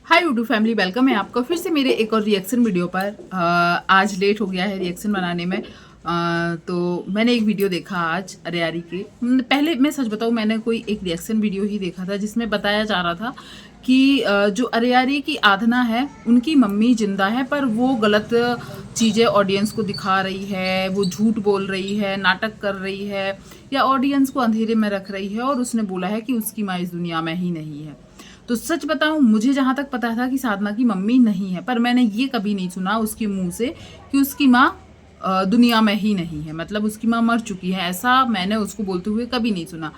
Hi YouTube family, welcome है आपका फिर से मेरे एक और रिएक्शन वीडियो पर। आज लेट हो गया है रिएक्शन बनाने में। तो मैंने एक वीडियो देखा आज अरियारी के। पहले मैं सच बताऊं, मैंने कोई एक रिएक्शन वीडियो ही देखा था जिसमें बताया जा रहा था कि जो अरियारी की आधना है उनकी मम्मी जिंदा है, पर वो गलत चीज़ें ऑडियंस को दिखा रही है, वो झूठ बोल रही है, नाटक कर रही है या ऑडियंस को अंधेरे में रख रही है। और उसने बोला है कि उसकी माँ इस दुनिया में ही नहीं है। तो सच बताऊं, मुझे जहां तक पता था कि साधना की मम्मी नहीं है, पर मैंने ये कभी नहीं सुना उसके मुंह से कि उसकी माँ दुनिया में ही नहीं है, मतलब उसकी माँ मर चुकी है। ऐसा मैंने उसको बोलते हुए कभी नहीं सुना।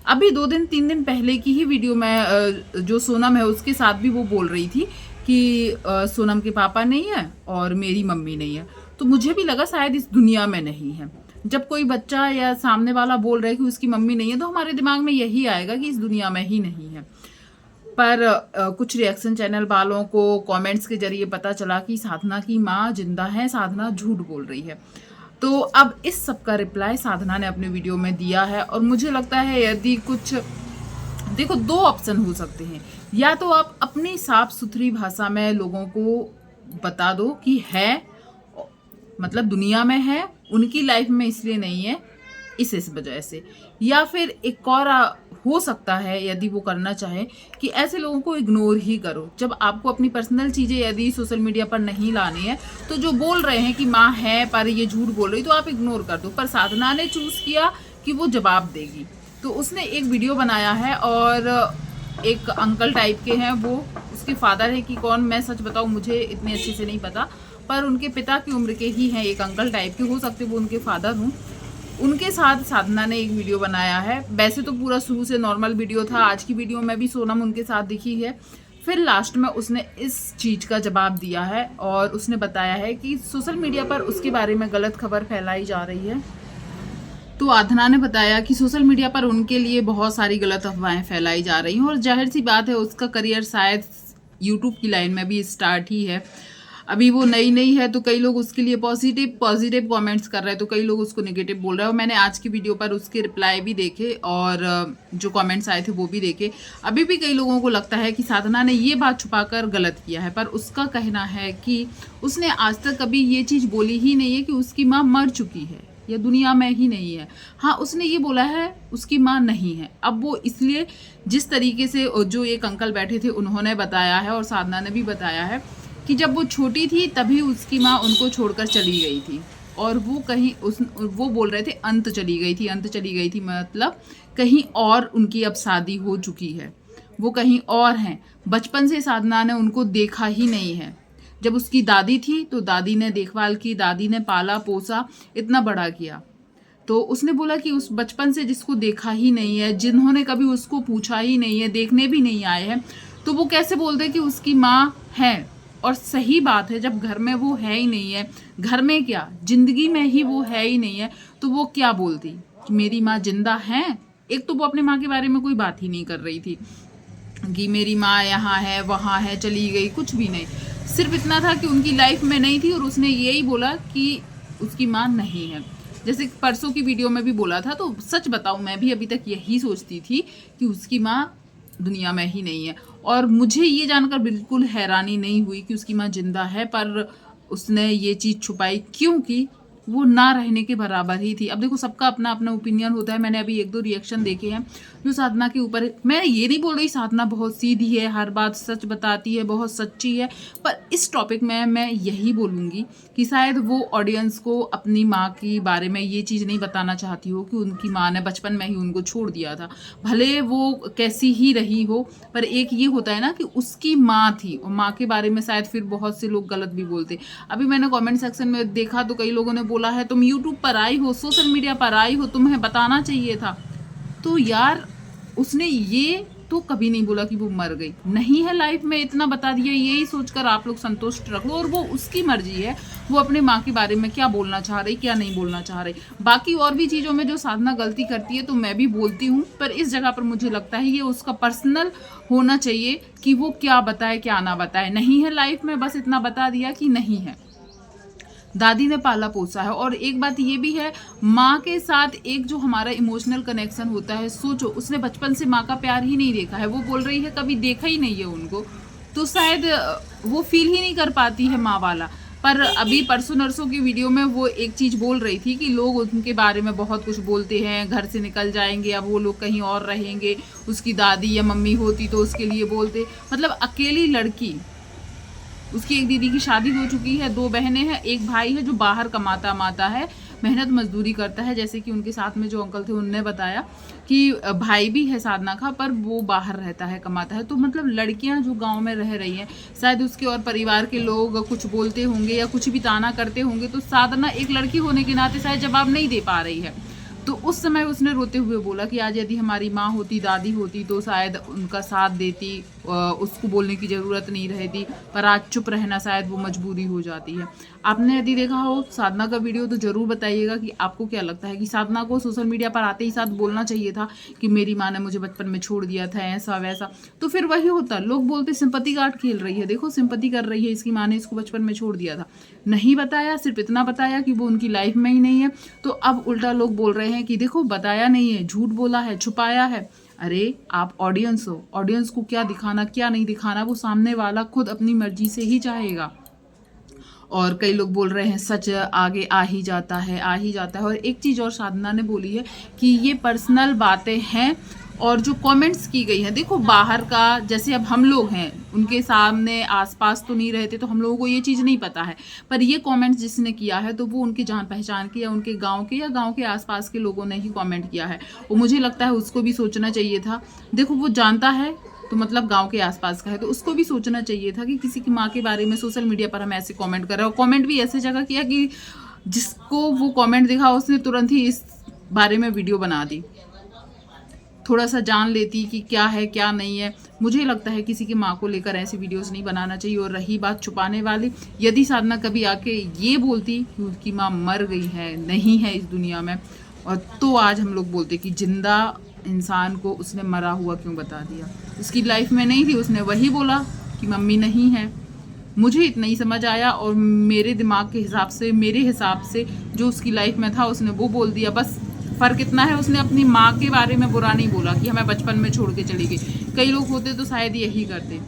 अभी 2 दिन 3 दिन पहले की ही वीडियो में जो सोनम है उसके साथ भी वो बोल रही थी कि सोनम के पापा नहीं है और मेरी मम्मी नहीं है। तो मुझे भी लगा शायद इस दुनिया में नहीं है। जब कोई बच्चा या सामने वाला बोल रहा है कि उसकी मम्मी नहीं है, तो हमारे दिमाग में यही आएगा कि इस दुनिया में ही नहीं है। पर कुछ रिएक्शन चैनल वालों को कमेंट्स के जरिए पता चला कि साधना की माँ जिंदा है, साधना झूठ बोल रही है। तो अब इस सब का रिप्लाई साधना ने अपने वीडियो में दिया है। और मुझे लगता है यदि कुछ, देखो, दो ऑप्शन हो सकते हैं। या तो आप अपनी साफ सुथरी भाषा में लोगों को बता दो कि है, मतलब दुनिया में है, उनकी लाइफ में इसलिए नहीं है इस वजह से। या फिर एक और हो सकता है, यदि वो करना चाहे, कि ऐसे लोगों को इग्नोर ही करो। जब आपको अपनी पर्सनल चीज़ें यदि सोशल मीडिया पर नहीं लानी है, तो जो बोल रहे हैं कि माँ है पर ये झूठ बोल रही, तो आप इग्नोर कर दो। पर साधना ने चूज़ किया कि वो जवाब देगी। तो उसने एक वीडियो बनाया है और एक अंकल टाइप के हैं वो, उसके फादर है कि कौन, मैं सच बताऊँ मुझे इतने अच्छे से नहीं पता, पर उनके पिता की उम्र के ही हैं, एक अंकल टाइप के, हो सकते वो उनके फादर हों। उनके साथ साधना ने एक वीडियो बनाया है। वैसे तो पूरा शुरू से नॉर्मल वीडियो था, आज की वीडियो में भी सोनम उनके साथ दिखी है। फिर लास्ट में उसने इस चीज़ का जवाब दिया है और उसने बताया है कि सोशल मीडिया पर उसके बारे में गलत खबर फैलाई जा रही है। तो आधना ने बताया कि सोशल मीडिया पर उनके लिए बहुत सारी गलत अफवाहें फैलाई जा रही हैं और जाहिर सी बात है उसका करियर शायद यूट्यूब की लाइन में भी स्टार्ट ही है। अभी वो नई नई है, तो कई लोग उसके लिए पॉजिटिव पॉजिटिव कमेंट्स कर रहे हैं, तो कई लोग उसको नेगेटिव बोल रहे हैं। और मैंने आज की वीडियो पर उसके रिप्लाई भी देखे और जो कमेंट्स आए थे वो भी देखे। अभी भी कई लोगों को लगता है कि साधना ने ये बात छुपाकर गलत किया है, पर उसका कहना है कि उसने आज तक कभी ये चीज़ बोली ही नहीं है कि उसकी माँ मर चुकी है या दुनिया में ही नहीं है। हाँ, उसने ये बोला है उसकी माँ नहीं है। अब वो इसलिए, जिस तरीके से जो एक अंकल बैठे थे उन्होंने बताया है और साधना ने भी बताया है कि जब वो छोटी थी तभी उसकी माँ उनको छोड़कर चली गई थी। और वो कहीं वो बोल रहे थे अंत चली गई थी, अंत चली गई थी, मतलब कहीं और उनकी अब शादी हो चुकी है, वो कहीं और हैं। बचपन से साधना ने उनको देखा ही नहीं है। जब उसकी दादी थी तो दादी ने देखभाल की, दादी ने पाला पोसा, इतना बड़ा किया। तो उसने बोला कि उस बचपन से जिसको देखा ही नहीं है, जिन्होंने कभी उसको पूछा ही नहीं है, देखने भी नहीं आए हैं, तो वो कैसे बोलते कि उसकी माँ है। और सही बात है, जब घर में वो है ही नहीं है, घर में क्या, जिंदगी में ही वो है ही नहीं है, तो वो क्या बोलती कि मेरी माँ जिंदा है। एक तो वो अपने माँ के बारे में कोई बात ही नहीं कर रही थी कि मेरी माँ यहाँ है वहाँ है चली गई, कुछ भी नहीं। सिर्फ इतना था कि उनकी लाइफ में नहीं थी और उसने यही बोला कि उसकी माँ नहीं है। जैसे परसों की वीडियो में भी बोला था। तो सच बताऊँ, मैं भी अभी तक यही सोचती थी कि उसकी माँ दुनिया में ही नहीं है। और मुझे ये जानकर बिल्कुल हैरानी नहीं हुई कि उसकी माँ जिंदा है, पर उसने ये चीज़ छुपाई क्योंकि वो ना रहने के बराबर ही थी। अब देखो, सबका अपना अपना ओपिनियन होता है। मैंने अभी 1-2 रिएक्शन देखे हैं जो साधना के ऊपर, मैं ये नहीं बोल रही साधना बहुत सीधी है, हर बात सच बताती है, बहुत सच्ची है, पर इस टॉपिक में मैं यही बोलूँगी कि शायद वो ऑडियंस को अपनी माँ के बारे में ये चीज़ नहीं बताना चाहती हो कि उनकी माँ ने बचपन में ही उनको छोड़ दिया था। भले वो कैसी ही रही हो, पर एक ये होता है ना कि उसकी माँ थी, और माँ के बारे में शायद फिर बहुत से लोग गलत भी बोलते। अभी मैंने कमेंट सेक्शन में देखा तो कई लोगों ने बोला है तुम यूट्यूब पर आई हो, सोशल मीडिया पर आई हो, तुम्हें बताना चाहिए था। तो यार, उसने ये तो कभी नहीं बोला कि वो मर गई, नहीं है लाइफ में, इतना बता दिया, यही सोचकर आप लोग संतुष्ट रख लो। और वो उसकी मर्जी है, वो अपने माँ के बारे में क्या बोलना चाह रही, क्या नहीं बोलना चाह रही। बाकी और भी चीज़ों में जो साधना गलती करती है तो मैं भी बोलती हूँ, पर इस जगह पर मुझे लगता है ये उसका पर्सनल होना चाहिए कि वो क्या बताए क्या ना बताए। नहीं है लाइफ में, बस इतना बता दिया कि नहीं है। दादी ने पाला पोसा है। और एक बात ये भी है, माँ के साथ एक जो हमारा इमोशनल कनेक्शन होता है, सोचो उसने बचपन से माँ का प्यार ही नहीं देखा है। वो बोल रही है कभी देखा ही नहीं है उनको। तो शायद वो फील ही नहीं कर पाती है माँ वाला। पर अभी परसों नरसों की वीडियो में वो एक चीज़ बोल रही थी कि लोग उनके बारे में बहुत कुछ बोलते हैं, घर से निकल जाएंगे, अब वो लोग कहीं और रहेंगे, उसकी दादी या मम्मी होती तो उसके लिए बोलते। मतलब अकेली लड़की, उसकी एक दीदी की शादी हो चुकी है, 2 बहनें हैं, एक भाई है जो बाहर कमाता माता है, मेहनत मजदूरी करता है। जैसे कि उनके साथ में जो अंकल थे उनने बताया कि भाई भी है साधना का, पर वो बाहर रहता है, कमाता है। तो मतलब लड़कियां जो गांव में रह रही हैं, शायद उसके और परिवार के लोग कुछ बोलते होंगे या कुछ भी ताना करते होंगे, तो साधना एक लड़की होने के नाते शायद जवाब नहीं दे पा रही है। तो उस समय उसने रोते हुए बोला कि आज यदि हमारी माँ होती, दादी होती, तो शायद उनका साथ देती, उसको बोलने की ज़रूरत नहीं रहती, पर आज चुप रहना शायद वो मजबूरी हो जाती है। आपने यदि देखा हो साधना का वीडियो तो ज़रूर बताइएगा कि आपको क्या लगता है कि साधना को सोशल मीडिया पर आते ही साथ बोलना चाहिए था कि मेरी माँ ने मुझे बचपन में छोड़ दिया था, ऐसा वैसा। तो फिर वही होता, लोग बोलते सिंपैथी कार्ड खेल रही है, देखो सिंपैथी कर रही है, इसकी माँ ने इसको बचपन में छोड़ दिया था। नहीं बताया, सिर्फ इतना बताया कि वो उनकी लाइफ में ही नहीं है। तो अब उल्टा लोग बोल रहे हैं कि देखो बताया नहीं है, झूठ बोला है, छुपाया है। अरे आप ऑडियंस हो, ऑडियंस को क्या दिखाना क्या नहीं दिखाना वो सामने वाला खुद अपनी मर्जी से ही चाहेगा। और कई लोग बोल रहे हैं सच आगे आ ही जाता है, आ ही जाता है। और एक चीज़ और साधना ने बोली है कि ये पर्सनल बातें हैं, और जो कमेंट्स की गई हैं, देखो बाहर का, जैसे अब हम लोग हैं उनके सामने आसपास तो नहीं रहते, तो हम लोगों को ये चीज़ नहीं पता है। पर ये कमेंट्स जिसने किया है तो वो उनके जान पहचान के या उनके गांव के या गांव के आसपास के लोगों ने ही कमेंट किया है। वो मुझे लगता है उसको भी सोचना चाहिए था। देखो वो जानता है तो मतलब गांव के आसपास का है, तो उसको भी सोचना चाहिए था कि किसी की माँ के बारे में सोशल मीडिया पर हम ऐसे कमेंट कर रहे हैं। और कमेंट भी ऐसी जगह किया कि जिसको वो कमेंट दिखा उसने तुरंत ही इस बारे में वीडियो बना दी। थोड़ा सा जान लेती कि क्या है क्या नहीं है। मुझे लगता है किसी की माँ को लेकर ऐसी वीडियोस नहीं बनाना चाहिए। और रही बात छुपाने वाली, यदि साधना कभी आके ये बोलती कि उसकी माँ मर गई है, नहीं है इस दुनिया में, और तो आज हम लोग बोलते कि जिंदा इंसान को उसने मरा हुआ क्यों बता दिया। उसकी लाइफ में नहीं थी, उसने वही बोला कि मम्मी नहीं है। मुझे इतना ही समझ आया, और मेरे दिमाग के हिसाब से, मेरे हिसाब से जो उसकी लाइफ में था उसने वो बोल दिया। बस फ़र्क इतना है, उसने अपनी माँ के बारे में बुरा नहीं बोला कि हमें बचपन में छोड़ के चली गई। कई लोग होते तो शायद यही करते।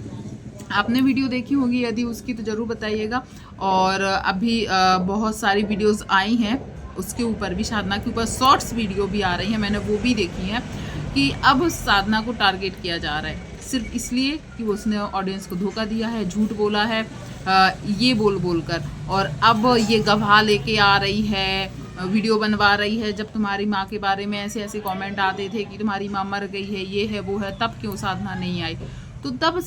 आपने वीडियो देखी होगी, यदि उसकी तो ज़रूर बताइएगा। और अभी बहुत सारी वीडियोस आई हैं उसके ऊपर भी, साधना के ऊपर शॉर्ट्स वीडियो भी आ रही हैं, मैंने वो भी देखी हैं कि अब साधना को टारगेट किया जा रहा है सिर्फ इसलिए कि वो उसने ऑडियंस को धोखा दिया है, झूठ बोला है, ये बोल कर। और अब ये गवाह लेके आ रही है, वीडियो बनवा रही है। जब तुम्हारी माँ के बारे में ऐसे ऐसे कमेंट आते थे कि तुम्हारी माँ मर गई है, ये है वो है, तब क्यों साधना नहीं आई? तो तब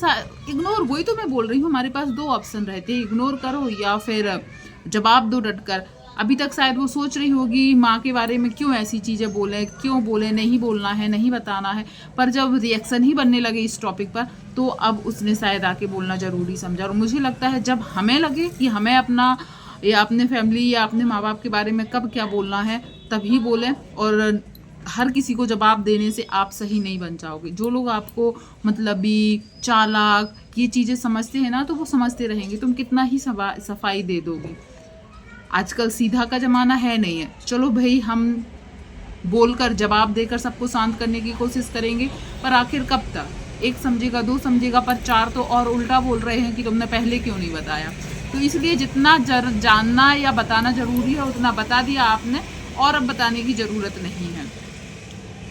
इग्नोर, वही तो मैं बोल रही हूँ, हमारे पास 2 ऑप्शन रहते हैं, इग्नोर करो या फिर जवाब दो डटकर। अभी तक शायद वो सोच रही होगी माँ के बारे में क्यों ऐसी चीज़ें बोले, क्यों बोले, नहीं बोलना है, नहीं बताना है। पर जब रिएक्शन ही बनने लगे इस टॉपिक पर, तो अब उसने शायद आके बोलना ज़रूरी समझा। और मुझे लगता है जब हमें लगे कि हमें अपना या अपने फैमिली या अपने माँ बाप के बारे में कब क्या बोलना है, तभी बोलें। और हर किसी को जवाब देने से आप सही नहीं बन जाओगे। जो लोग आपको मतलबी, चालाक, ये चीज़ें समझते हैं ना, तो वो समझते रहेंगे, तुम कितना ही सफाई दे दोगे। आजकल सीधा का ज़माना है नहीं है। चलो भाई, हम बोलकर जवाब देकर सबको शांत करने की कोशिश करेंगे, पर आखिर कब तक? 1 समझेगा, 2 समझेगा, पर 4 तो और उल्टा बोल रहे हैं कि तुमने पहले क्यों नहीं बताया। तो इसलिए जितना जानना या बताना ज़रूरी है उतना बता दिया आपने, और अब बताने की ज़रूरत नहीं है।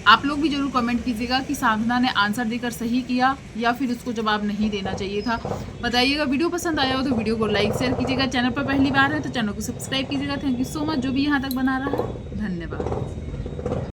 आप लोग भी ज़रूर कमेंट कीजिएगा कि साधना ने आंसर देकर सही किया या फिर उसको जवाब नहीं देना चाहिए था। बताइएगा। वीडियो पसंद आया हो तो वीडियो को लाइक शेयर कीजिएगा। चैनल पर पहली बार है तो चैनल को सब्सक्राइब कीजिएगा। थैंक यू सो मच जो भी यहाँ तक बना रहा है। धन्यवाद।